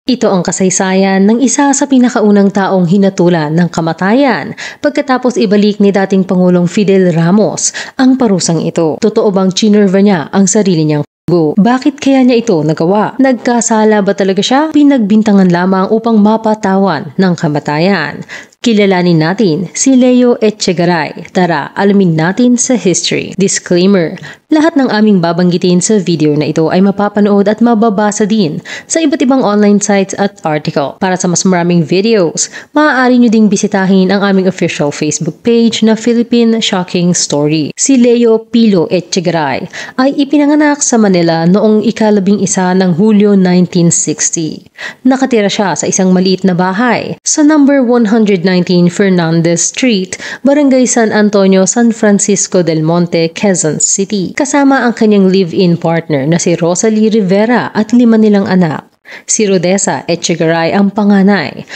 Ito ang kasaysayan ng isa sa pinakaunang taong hinatulan ng kamatayan pagkatapos ibalik ni dating Pangulong Fidel Ramos ang parusang ito. Totoo bang chinerva niya ang sarili niyang dugo? Bakit kaya niya ito nagawa? Nagkasala ba talaga siya? Pinagbintangan lamang upang mapatawan ng kamatayan. Kilalanin natin si Leo Echegaray. Tara, alamin natin sa history. Disclaimer, lahat ng aming babanggitin sa video na ito ay mapapanood at mababasa din sa iba't ibang online sites at article. Para sa mas maraming videos, maaari nyo ding bisitahin ang aming official Facebook page na Philippine Shocking Story. Si Leo Pilo Echegaray ay ipinanganak sa Manila noong ika-11 ng Hulyo 1960. Nakatira siya sa isang maliit na bahay sa number 119 Fernandez Street, Barangay San Antonio, San Francisco del Monte, Quezon City. Kasama ang kanyang live-in partner na si Rosalie Rivera at 5 nilang anak. Si Rodessa Echegaray ang panganay.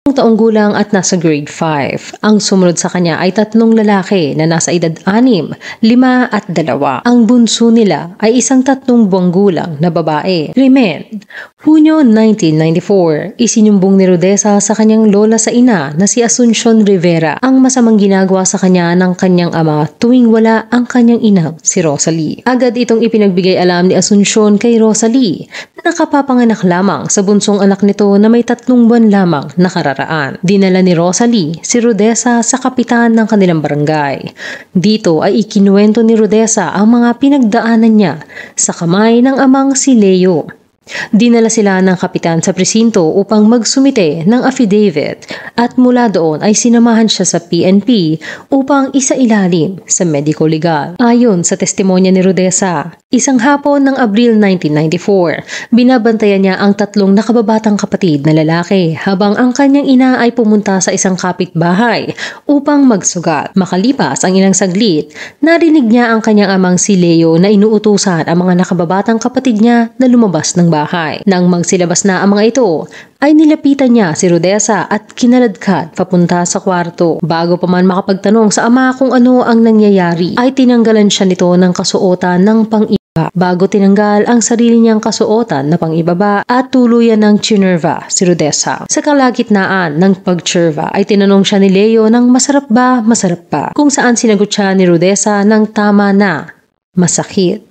Taong gulang at nasa grade 5. Ang sumunod sa kanya ay 3 lalaki na nasa edad 6, 5 at 2. Ang bunso nila ay isang 3 buwang gulang na babae. Rimen, Hunyo 1994, isinumbong ni Rodessa sa kanyang lola sa ina na si Asuncion Rivera ang masamang ginagawa sa kanya ng kanyang ama tuwing wala ang kanyang inang si Rosalie. Agad itong ipinagbigay alam ni Asuncion kay Rosalie na nakapapanganak lamang sa bunsong anak nito na may 3 buwan lamang nakararaan. Dinala ni Rosalie si Rodessa sa kapitan ng kanilang barangay. Dito ay ikinuwento ni Rodessa ang mga pinagdaanan niya sa kamay ng amang si Leo. Dinala sila ng kapitan sa presinto upang magsumite ng affidavit at mula doon ay sinamahan siya sa PNP upang isailalim sa medico legal. Ayon sa testimonya ni Rodessa, isang hapon ng Abril 1994, binabantayan niya ang 3 nakababatang kapatid na lalaki habang ang kanyang ina ay pumunta sa isang kapitbahay upang magsugat. Makalipas ang ilang saglit, narinig niya ang kanyang amang si Leo na inuutusan ang mga nakababatang kapatid niya na lumabas ng bahay. Nang magsilabas na ang mga ito, ay nilapitan niya si Rodessa at kinaladkad papunta sa kwarto. Bago pa man makapagtanong sa ama kung ano ang nangyayari, ay tinanggalan siya nito ng kasuotan ng pang-iba. Bago tinanggal ang sarili niyang kasuotan na pang-ibaba at tuluyan ng chinerva si Rodessa. Sa kalagitnaan ng pag-chirva ay tinanong siya ni Leo ng masarap ba, masarap pa, kung saan sinagot siya ni Rodessa ng tama na, masakit.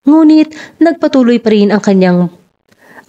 Ngunit nagpatuloy pa rin ang kanyang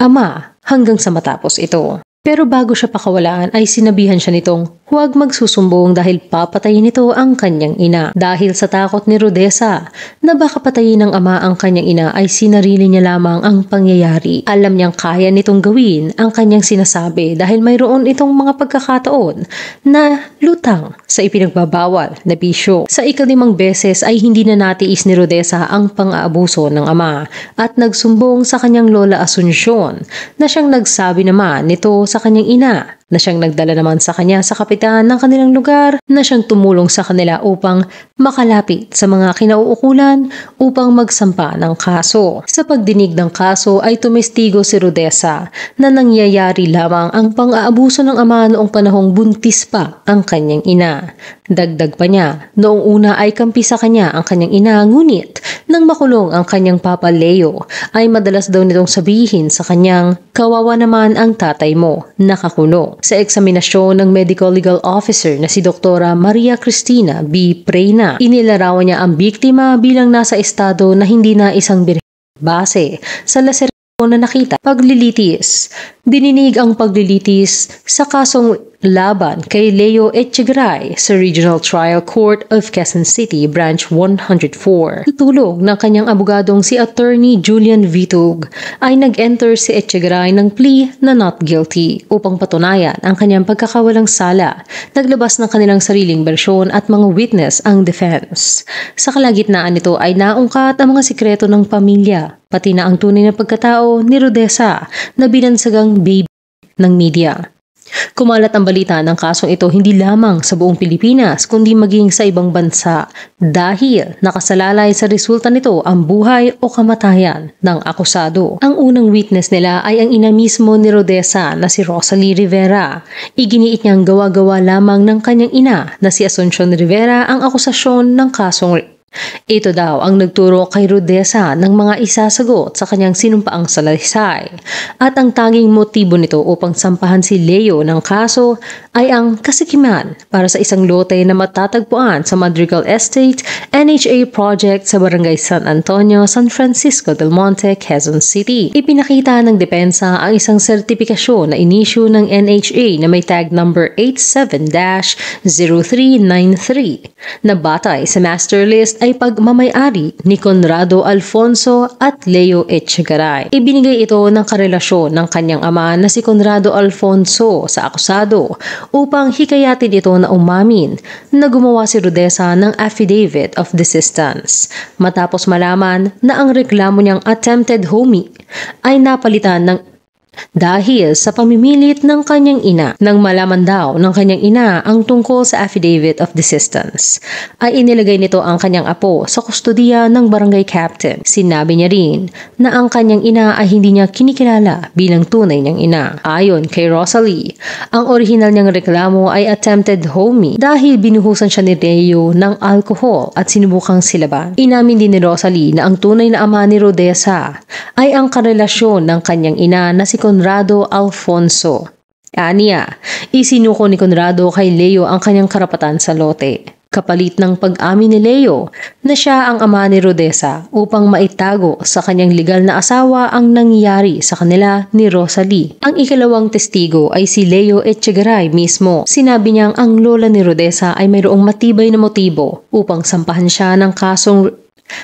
ama hanggang sa matapos ito. Pero bago siya pakawalaan ay sinabihan siya nitong huwag magsusumbong dahil papatayin nito ang kanyang ina. Dahil sa takot ni Rodessa na baka patayin ng ama ang kanyang ina ay sinarili niya lamang ang pangyayari. Alam niyang kaya nitong gawin ang kanyang sinasabi dahil mayroon itong mga pagkakataon na lutang sa ipinagbabawal na bisyo. Sa ika-5 beses ay hindi na natiis ni Rodessa ang pang-aabuso ng ama at nagsumbong sa kanyang lola Asuncion na siyang nagsabi naman nito sa kanyang ina, na siyang nagdala naman sa kanya sa kapitan ng kanilang lugar, na siyang tumulong sa kanila upang makalapit sa mga kinauukulan upang magsampa ng kaso. Sa pagdinig ng kaso ay tumestigo si Rodessa na nangyayari lamang ang pang-aabuso ng ama noong panahong buntis pa ang kanyang ina. Dagdag pa niya, noong una ay kampi sa kanya ang kanyang ina, ngunit nang makulong ang kanyang papa Leo ay madalas daw nitong sabihin sa kanyang, kawawa naman ang tatay mo, nakakulong. Sa eksaminasyon ng medical legal officer na si Doktora Maria Cristina B. Preyna, inilarawan niya ang biktima bilang nasa estado na hindi na isang birhen base sa laser na nakita. Paglilitis. Dininig ang paglilitis sa kasong laban kay Leo Echegaray sa Regional Trial Court of Quezon City, Branch 104. Tutulong ng kanyang abogadong si Attorney Julian Vitug ay nag-enter si Echegaray ng plea na not guilty upang patunayan ang kanyang pagkakawalang sala. Naglabas ng kanilang sariling bersyon at mga witness ang defense. Sa kalagitnaan nito ay naungkat ang mga sikreto ng pamilya, pati na ang tunay na pagkatao ni Rodessa na binansagang baby ng media. Kumalat ang balita ng kasong ito hindi lamang sa buong Pilipinas kundi maging sa ibang bansa dahil nakasalalay sa resulta nito ang buhay o kamatayan ng akusado. Ang unang witness nila ay ang ina mismo ni Rodessa na si Rosalie Rivera. Iginiit niyang gawa-gawa lamang ng kanyang ina na si Asuncion Rivera ang akusasyon ng kasong Ito daw ang nagturo kay Rudeza ng mga isasagot sa kanyang sinumpaang salaysay. At ang tanging motibo nito upang sampahan si Leo ng kaso ay ang kasikiman para sa isang lote na matatagpuan sa Madrigal Estate NHA project sa Barangay San Antonio, San Francisco del Monte, Quezon City. Ipinakita ng depensa ang isang sertipikasyon na inisyu ng NHA na may tag number 87-0393 na batay sa master list ay pagmamayari ni Conrado Alfonso at Leo Echegaray. Ibinigay ito ng karelasyon ng kanyang ama na si Conrado Alfonso sa akusado upang hikayatin ito na umamin na gumawa si Rudeza ng affidavit of desistance matapos malaman na ang reklamo niyang attempted homie ay napalitan ng dahil sa pamimilit ng kanyang ina. Nang malaman daw ng kanyang ina ang tungkol sa affidavit of desistance, ay inilagay nito ang kanyang apo sa kustodiya ng barangay captain. Sinabi niya rin na ang kanyang ina ay hindi niya kinikilala bilang tunay niyang ina. Ayon kay Rosalie, ang orihinal niyang reklamo ay attempted homie dahil binuhusan siya ni Leo ng alcohol at sinubukang silaban. Inamin din ni Rosalie na ang tunay na ama ni Rudeza ay ang karelasyon ng kanyang ina na si Conrado Alfonso. Aniya, isinuko ni Conrado kay Leo ang kanyang karapatan sa lote, kapalit ng pag-amin ni Leo na siya ang ama ni Rudeza upang maitago sa kanyang legal na asawa ang nangyari sa kanila ni Rosalie. Ang ikalawang testigo ay si Leo Echegaray mismo. Sinabi niyang ang lola ni Rudeza ay mayroong matibay na motibo upang sampahan siya ng kasong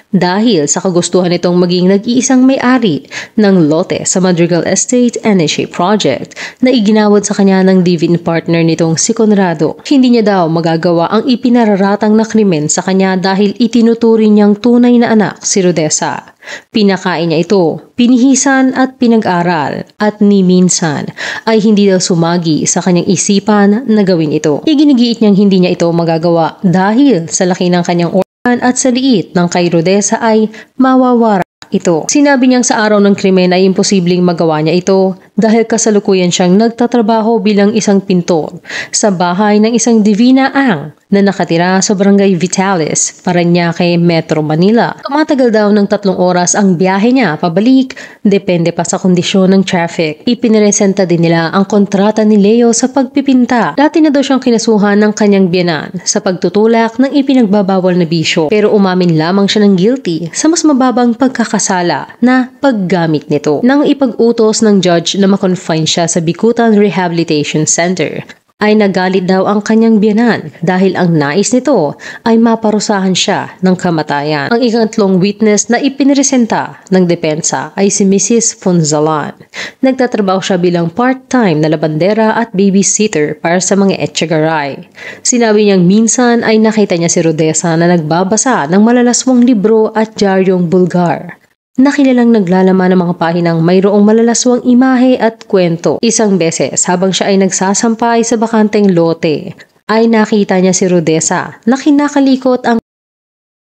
dahil sa kagustuhan nitong maging nag-iisang may-ari ng lote sa Madrigal Estate NHA project na iginawad sa kanya ng live-in partner nitong si Conrado. Hindi niya daw magagawa ang ipinararatang na krimen sa kanya dahil itinuturing niyang tunay na anak si Rudeza. Pinakain niya ito, pinihisan at pinag-aral at ni minsan ay hindi daw sumagi sa kanyang isipan na gawin ito. Iginigiit niyang hindi niya ito magagawa dahil sa laki ng kanyang at sa liit ng kay Rudeza ay mawawara ito. Sinabi niyang sa araw ng krimen ay imposibleng magawa niya ito dahil kasalukuyan siyang nagtatrabaho bilang isang pintor sa bahay ng isang Divina Ang na nakatira sa Barangay Vitales, Parañaque, Metro Manila. Tumatagal daw ng 3 oras ang biyahe niya pabalik, depende pa sa kondisyon ng traffic. Ipiniresenta din nila ang kontrata ni Leo sa pagpipinta. Dati na daw siyang kinasuhan ng kanyang biyenan sa pagtutulak ng ipinagbabawal na bisyo, pero umamin lamang siya ng guilty sa mas mababang pagkakasala na paggamit nito. Nang ipag-utos ng judge na makonfine siya sa Bicutan Rehabilitation Center, ay nagalit daw ang kanyang biyenan dahil ang nais nito ay maparusahan siya ng kamatayan. Ang ikatlong witness na ipiniresenta ng depensa ay si Mrs. Fonzalan. Nagtatrabaho siya bilang part-time na labandera at babysitter para sa mga Echegaray. Sinabi niyang minsan ay nakita niya si Rudeza na nagbabasa ng malalaswang libro at diaryong Bulgar na kilalang naglalaman ng mga pahinang mayroong malalaswang imahe at kwento. Isang beses habang siya ay nagsasampay sa bakanteng lote, ay nakita niya si Rudeza na kinakalikot ang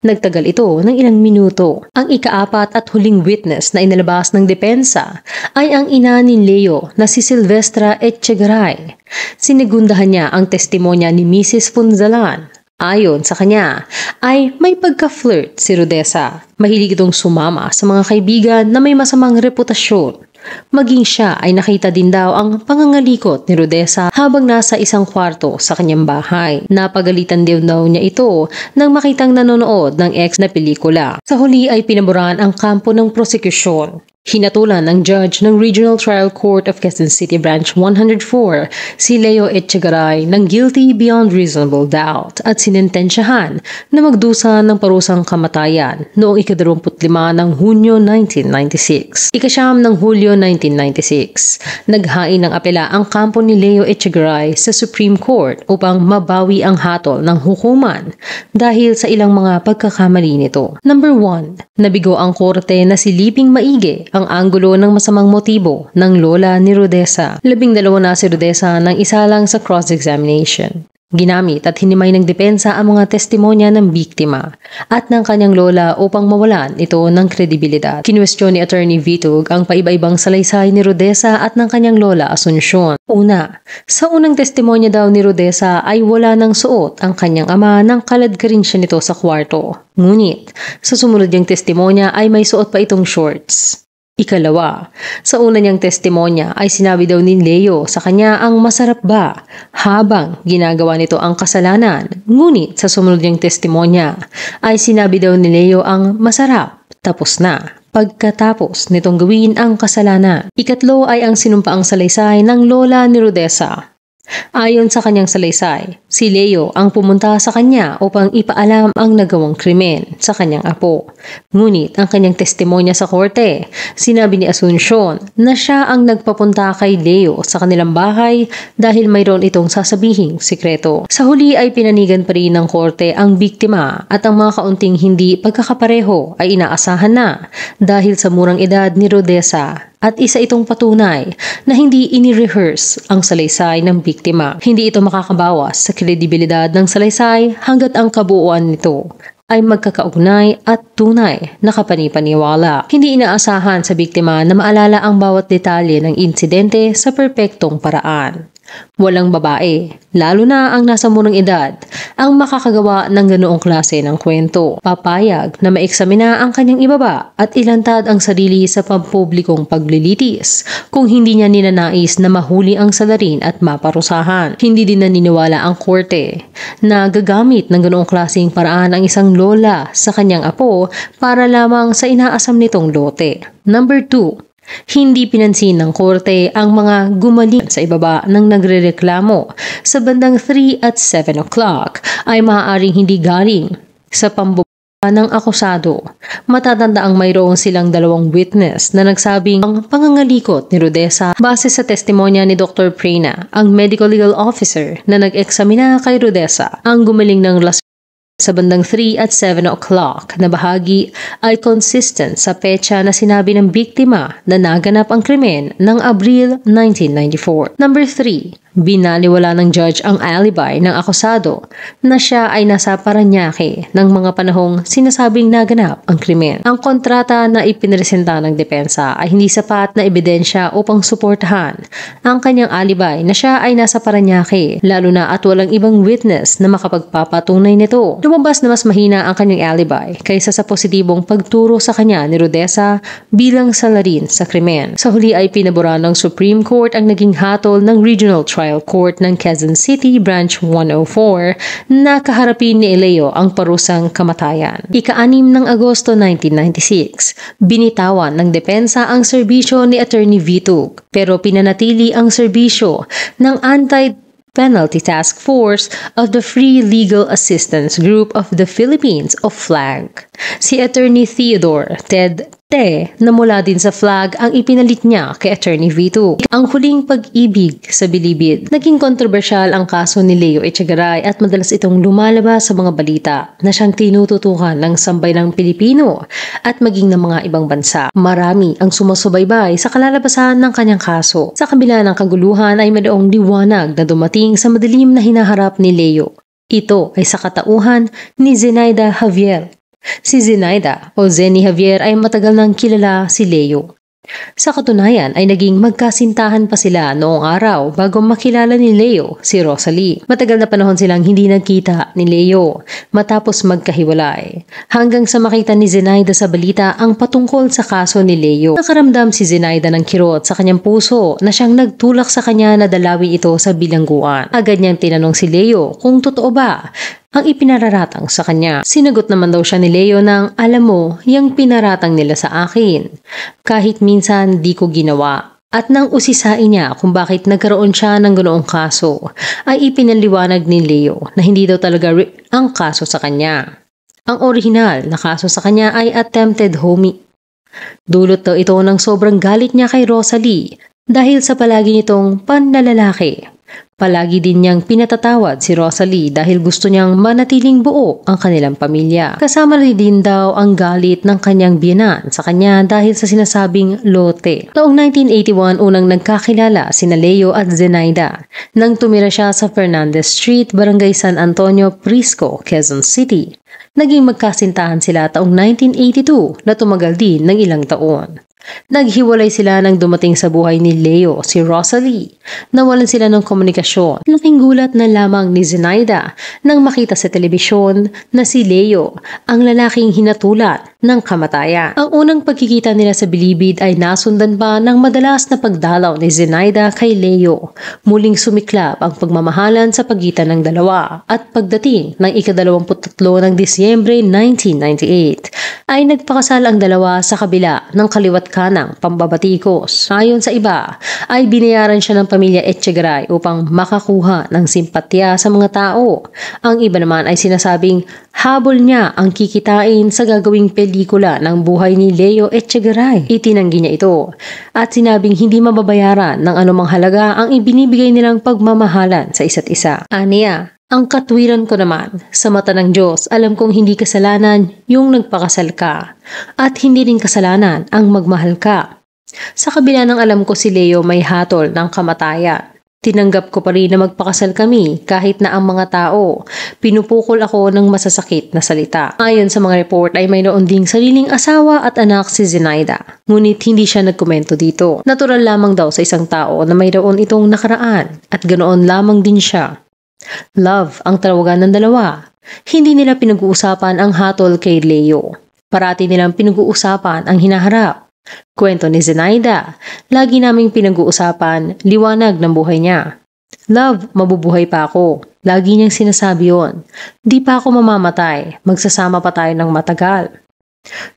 nagtagal ito ng ilang minuto. Ang ikaapat at huling witness na inilabas ng depensa ay ang ina ni Leo na si Silvestra Echegaray. Sinigundahan niya ang testimonya ni Mrs. Fonzalan. Ayon sa kanya, ay may pagka-flirt si Rudeza. Mahilig itong sumama sa mga kaibigan na may masamang reputasyon. Maging siya ay nakita din daw ang pangangalikot ni Rudeza habang nasa isang kwarto sa kanyang bahay. Napagalitan din daw niya ito nang makitang nanonood ng ex na pelikula. Sa huli ay pinaboran ang kampo ng prosekusyon. Hinatulan ng judge ng Regional Trial Court of Quezon City Branch 104 si Leo Echegaray ng guilty beyond reasonable doubt at sinentensyahan na magdusa ng parusang kamatayan noong ika-25 ng Hunyo 1996. Ika-9 ng Hulyo 1996, naghain ng apela ang kampo ni Leo Echegaray sa Supreme Court upang mabawi ang hatol ng hukuman dahil sa ilang mga pagkakamali nito. Number 1, nabigo ang korte na siliping maigi ang anggulo ng masamang motibo ng lola ni Rudeza. 12 na si Rudeza nang isa lang sa cross-examination. Ginamit at hinimay ng depensa ang mga testimonya ng biktima at ng kanyang lola upang mawalan ito ng kredibilidad. Kinwestiyon ni Attorney Vitug ang paiba-ibang salaysay ni Rodessa at ng kanyang lola Asuncion. Una, sa unang testimonya daw ni Rodessa ay wala nang suot ang kanyang ama nang kaladkarin siya nito sa kwarto. Ngunit, sa sumunod niyang testimonya ay may suot pa itong shorts. Ikalawa, sa una niyang testimonya ay sinabi daw ni Leo sa kanya ang masarap ba habang ginagawa nito ang kasalanan. Ngunit sa sumunod niyang testimonya ay sinabi daw ni Leo ang masarap, tapos na, pagkatapos nitong gawin ang kasalanan. Ikatlo ay ang sinumpaang salaysay ng lola ni Rodessa. Ayon sa kanyang salaysay, si Leo ang pumunta sa kanya upang ipaalam ang nagawang krimen sa kanyang apo. Ngunit ang kanyang testimonya sa korte, sinabi ni Asuncion na siya ang nagpapunta kay Leo sa kanilang bahay dahil mayroon itong sasabihing sikreto. Sa huli ay pinanigan pa rin ng korte ang biktima at ang mga kaunting hindi pagkakapareho ay inaasahan na dahil sa murang edad ni Rodessa. At isa itong patunay na hindi ini-rehearse ang salaysay ng biktima. Hindi ito makakabawas sa kredibilidad ng salaysay hanggat ang kabuuan nito ay magkakaugnay at tunay na kapanipaniwala. Hindi inaasahan sa biktima na maalala ang bawat detalye ng insidente sa perpektong paraan. Walang babae, lalo na ang nasa murang edad, ang makakagawa ng ganoong klase ng kwento. Papayag na maeksamina ang kanyang ibaba at ilantad ang sarili sa pampublikong paglilitis kung hindi niya ninanais na mahuli ang salarin at maparusahan. Hindi din naniniwala ang korte na gagamit ng ganoong klaseng paraan ang isang lola sa kanyang apo para lamang sa inaasam nitong lote. Number 2. Hindi pinansin ng korte ang mga gumaling sa ibaba ng nagrereklamo sa bandang 3 at 7 o'clock ay maaaring hindi galing sa pambubuo ng akusado. Matatanda ang mayroon silang dalawang witness na nagsabing ang pangangalikot ni Rodessa base sa testimonya ni Dr. Prena, ang medical legal officer na nag-eksamina kay Rodessa. Ang gumaling ng sa bandang 3 at 7 o'clock na bahagi ay consistent sa petsa na sinabi ng biktima na naganap ang krimen ng Abril 1994. Number 3. Binaliwala ng judge ang alibi ng akusado na siya ay nasa Parañaque ng mga panahong sinasabing naganap ang krimen. Ang kontrata na ipinresenta ng depensa ay hindi sapat na ebidensya upang suportahan ang kanyang alibi na siya ay nasa Parañaque, lalo na at walang ibang witness na makapagpapatunay nito. Lumabas na mas mahina ang kanyang alibi kaysa sa positibong pagturo sa kanya ni Rodessa bilang salarin sa krimen. Sa huli ay pinabura ng Supreme Court ang naging hatol ng Regional Trial Court ng Quezon City Branch 104 na kaharapin ni Leo ang parusang kamatayan. Ika-6 ng Agosto 1996, binitawan ng depensa ang serbisyo ni Attorney Vitug pero pinanatili ang serbisyo ng Anti-Penalty Task Force of the Free Legal Assistance Group of the Philippines o FLAG. Si Attorney Theodore Ted na mula din sa FLAG ang ipinalit niya kay Attorney Vitug. Ang huling pag-ibig sa bilibid. Naging kontrobersyal ang kaso ni Leo Echegaray at madalas itong lumalabas sa mga balita na siyang tinututukan ng sambayanang Pilipino at maging ng mga ibang bansa. Marami ang sumusubaybay sa kalalabasan ng kanyang kaso. Sa kabila ng kaguluhan ay mayroong liwanag na dumating sa madilim na hinaharap ni Leo. Ito ay sa katauhan ni Zenaida Javier. Si Zenaida o Zenny Javier ay matagal nang kilala si Leo. Sa katunayan ay naging magkasintahan pa sila noong araw bago makilala ni Leo si Rosalie. Matagal na panahon silang hindi nagkita ni Leo matapos magkahiwalay. Hanggang sa makita ni Zenaida sa balita ang patungkol sa kaso ni Leo. Nakaramdam si Zenaida ng kirot sa kanyang puso na siyang nagtulak sa kanya na dalawin ito sa bilangguan. Agad niyang tinanong si Leo kung totoo ba ang ipinararatang sa kanya. Sinagot naman daw siya ni Leo ng, alam mo, yung pinaratang nila sa akin. Kahit minsan di ko ginawa. At nang usisain niya kung bakit nagkaroon siya ng ganoong kaso, ay ipinaliwanag ni Leo na hindi daw talaga ang kaso sa kanya. Ang orihinal na kaso sa kanya ay attempted homicide. Dulot daw ito ng sobrang galit niya kay Rosalie dahil sa palagi nitong panlalalaki. Palagi din niyang pinatatawad si Rosalie dahil gusto niyang manatiling buo ang kanilang pamilya. Kasama rin din daw ang galit ng kanyang biyenan sa kanya dahil sa sinasabing lote. Noong 1981 unang nagkakilala sina Leo at Zenaida nang tumira siya sa Fernandez Street, Barangay San Antonio, Prisco, Quezon City. Naging magkasintahan sila taong 1982 na tumagal din ng ilang taon. Naghiwalay sila nang dumating sa buhay ni Leo si Rosalie. Nawalan sila ng komunikasyon. Laking gulat na lamang ni Zenaida nang makita sa telebisyon na si Leo ang lalaking hinatulan ng kamatayan. Ang unang pagkikita nila sa bilibid ay nasundan pa ng madalas na pagdalaw ni Zenaida kay Leo. Muling sumiklab ang pagmamahalan sa pagitan ng dalawa at pagdating ng ika-23 ng Disyembre 1998 ay nagpakasal ang dalawa sa kabila ng kaliwat kanang pambabatikos. Ayon sa iba, ay binayaran siya ng pamilya Echegaray upang makakuha ng simpatya sa mga tao. Ang iba naman ay sinasabing habol niya ang kikitain sa gagawing pelikula ng buhay ni Leo Echegaray. Itinanggi niya ito at sinabing hindi mababayaran ng anumang halaga ang ibinibigay nilang pagmamahalan sa isa't isa. Aniya, ang katwiran ko naman, sa mata ng Diyos, alam kong hindi kasalanan yung nagpakasal ka at hindi rin kasalanan ang magmahal ka. Sa kabila ng alam ko si Leo may hatol ng kamatayan. Tinanggap ko pa rin na magpakasal kami kahit na ang mga tao pinupukol ako ng masasakit na salita. Ayon sa mga report ay mayroon ding sariling asawa at anak si Zenaida. Ngunit hindi siya nagkomento dito. Natural lamang daw sa isang tao na mayroon itong nakaraan at ganoon lamang din siya. Love ang tawagan ng dalawa. Hindi nila pinag-uusapan ang hatol kay Leo. Parati nilang pinag-uusapan ang hinaharap. Kwento ni Zenaida, lagi naming pinag-uusapan liwanag ng buhay niya. Love, mabubuhay pa ako. Lagi niyang sinasabi yon. Di pa ako mamamatay, magsasama pa tayo ng matagal.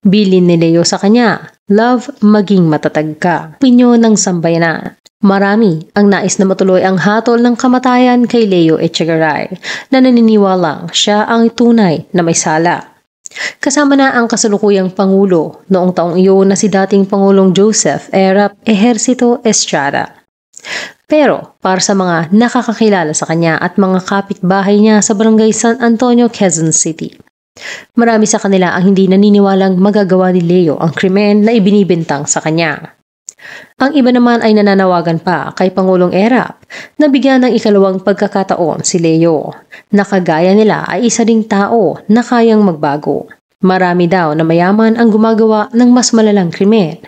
Bilin ni Leo sa kanya, love, maging matatag ka. Opinyon ng sambayanan. Marami ang nais na matuloy ang hatol ng kamatayan kay Leo Echegaray na naniniwalang siya ang tunay na may sala. Kasama na ang kasalukuyang Pangulo noong taong iyon na si dating Pangulong Joseph Erap Ejercito Estrada. Pero para sa mga nakakakilala sa kanya at mga kapitbahay niya sa Barangay San Antonio, Quezon City, marami sa kanila ang hindi naniniwalang magagawa ni Leo ang krimen na ibinibintang sa kanya. Ang iba naman ay nananawagan pa kay Pangulong Erap na bigyan ng ikalawang pagkakataon si Leo na kagaya nila ay isa ding tao na kayang magbago. Marami daw na mayaman ang gumagawa ng mas malalang krimen,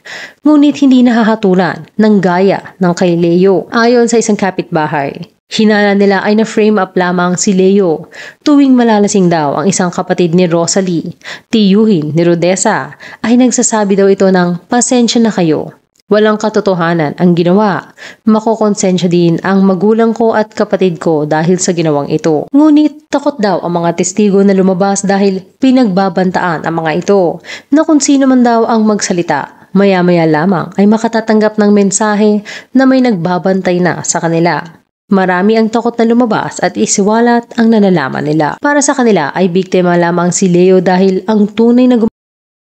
ngunit hindi nahahatulan ng gaya ng kay Leo. Ayon sa isang kapitbahay, hinala nila ay na-frame up lamang si Leo tuwing malalasing daw ang isang kapatid ni Rosalie, tiyuhin ni Rodessa, ay nagsasabi daw ito ng pasensya na kayo. Walang katotohanan ang ginawa. Makokonsensya din ang magulang ko at kapatid ko dahil sa ginawang ito. Ngunit takot daw ang mga testigo na lumabas dahil pinagbabantaan ang mga ito na kung sino man daw ang magsalita. Maya-maya lamang ay makatatanggap ng mensahe na may nagbabantay na sa kanila. Marami ang takot na lumabas at isiwalat ang nalalaman nila. Para sa kanila ay biktima lamang si Leo dahil ang tunay na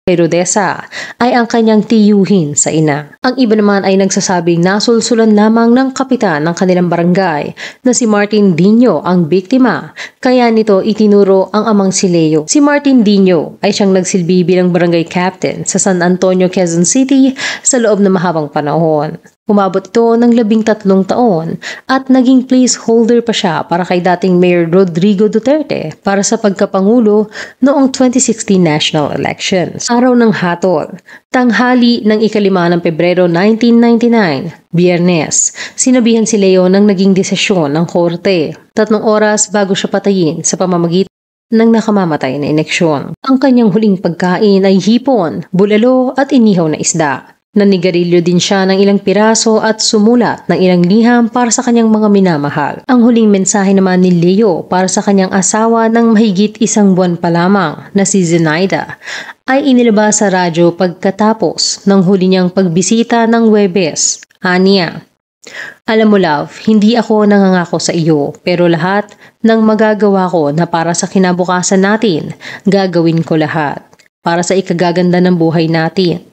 kay Rodessa ay ang kanyang tiyuhin sa ina. Ang iba naman ay nagsasabing nasulsulan lamang ng kapitan ng kanilang barangay na si Martin Dino ang biktima, kaya nito itinuro ang amang si Leo. Si Martin Dino ay siyang nagsilbi bilang barangay captain sa San Antonio, Quezon City sa loob ng mahabang panahon. Umabot ito ng 13 taon at naging placeholder pa siya para kay dating Mayor Rodrigo Duterte para sa pagkapangulo noong 2016 national elections. Araw ng hatol, tanghali ng ika-5 ng Pebrero 1999, Biyernes, sinabihan si Leo ng naging desisyon ng korte. 3 oras bago siya patayin sa pamamagitan ng nakamamatay na ineksyon. Ang kanyang huling pagkain ay hipon, bulalo at inihaw na isda. Nanigarilyo din siya ng ilang piraso at sumulat ng ilang liham para sa kanyang mga minamahal. Ang huling mensahe naman ni Leo para sa kanyang asawa ng mahigit 1 buwan pa lamang na si Zenaida ay inilabas sa radyo pagkatapos ng huli niyang pagbisita ng Huwebes. Aniya, alam mo love, hindi ako nangangako sa iyo pero lahat ng magagawa ko na para sa kinabukasan natin, gagawin ko lahat para sa ikagaganda ng buhay natin.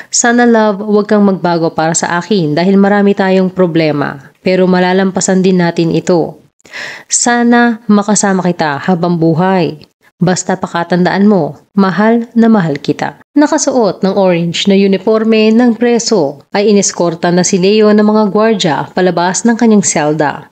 Sana love, huwag kang magbago para sa akin dahil marami tayong problema. pero malalampasan din natin ito. Sana makasama kita habang buhay. Basta pakatandaan mo, mahal na mahal kita. Nakasuot ng orange na uniforme ng preso ay ineskorta na si Leo ng mga gwardya palabas ng kanyang selda.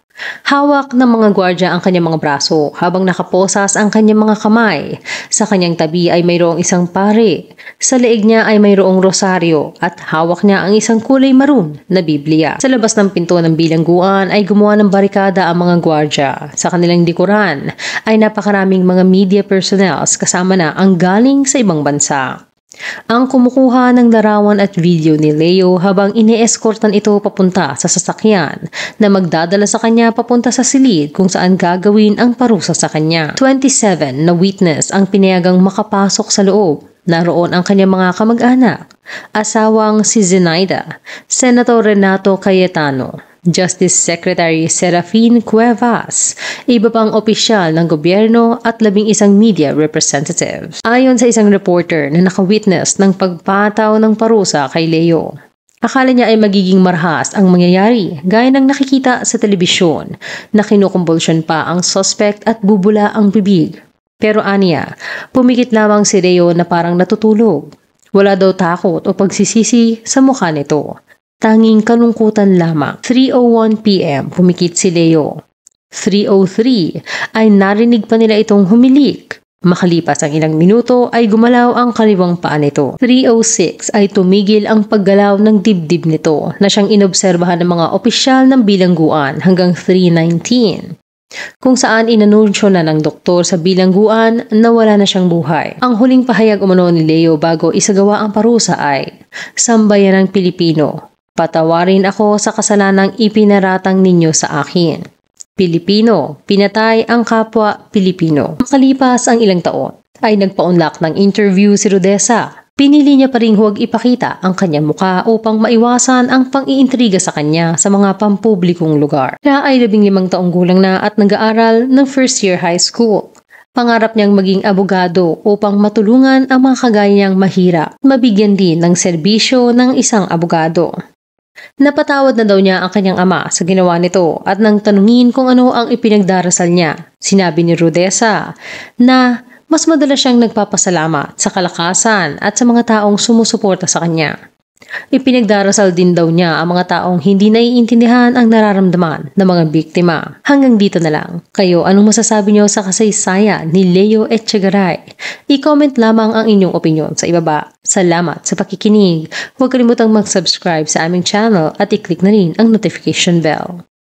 Hawak ng mga gwardya ang kanyang mga braso habang nakaposas ang kanyang mga kamay. Sa kanyang tabi ay mayroong isang pare. Sa leeg niya ay mayroong rosaryo at hawak niya ang isang kulay maroon na Biblia. Sa labas ng pinto ng bilangguan ay gumawa ng barikada ang mga gwardya. Sa kanilang likuran ay napakaraming mga media personnels kasama na ang galing sa ibang bansa. Ang kumukuha ng larawan at video ni Leo habang ine-escortan ito papunta sa sasakyan na magdadala sa kanya papunta sa silid kung saan gagawin ang parusa sa kanya. 27 na witness ang pinayagang makapasok sa loob. Naroon ang kanyang mga kamag-anak, asawang si Zenaida, Senator Renato Cayetano, Justice Secretary Serafin Cuevas, iba pang opisyal ng gobyerno at 11 media representatives. Ayon sa isang reporter na nakawitness ng pagpataw ng parusa kay Leo, akala niya ay magiging marahas ang mangyayari gaya ng nakikita sa telebisyon na kinukumbulsyon pa ang suspect at bubula ang bibig. Pero aniya, pumikit lamang si Leo na parang natutulog. Wala daw takot o pagsisisi sa mukha nito. Tanging kalungkutan lamang. 3:01 p.m. pumikit si Leo. 3:03 ay narinig pa nila itong humilik. Makalipas ang ilang minuto ay gumalaw ang kaliwang paa nito. 3:06 ay tumigil ang paggalaw ng dibdib nito na siyang inobserbahan ng mga opisyal ng bilangguan hanggang 3:19. Kung saan inanunsyo na ng doktor sa bilangguan na wala na siyang buhay. Ang huling pahayag umano ni Leo bago isagawa ang parusa ay, "Sambayanang Pilipino, patawarin ako sa kasalanang ipinaratang ninyo sa akin. Pilipino, pinatay ang kapwa Pilipino." Makalipas ang ilang taon, ay nagpaunlak ng interview si Rudeza. Pinili niya pa rin huwag ipakita ang kanyang muka upang maiwasan ang pang-iintriga sa kanya sa mga pampublikong lugar. Siya ay 15 taong gulang na at nag-aaral ng first year high school. Pangarap niyang maging abogado upang matulungan ang mga kagaya niyang mahirap, mabigyan din ng serbisyo ng isang abogado. Napatawad na daw niya ang kanyang ama sa ginawa nito at nang tanungin kung ano ang ipinagdarasal niya, sinabi ni Rudeza na mas madalas siyang nagpapasalamat sa kalakasan at sa mga taong sumusuporta sa kanya. Ipinagdarasal din daw niya ang mga taong hindi naiintindihan ang nararamdaman ng mga biktima. Hanggang dito na lang. Kayo, anong masasabi niyo sa kasaysayan ni Leo Echegaray? I-comment lamang ang inyong opinion sa ibaba. Salamat sa pakikinig. Huwag kalimutang mag-subscribe sa aming channel at i-click na rin ang notification bell.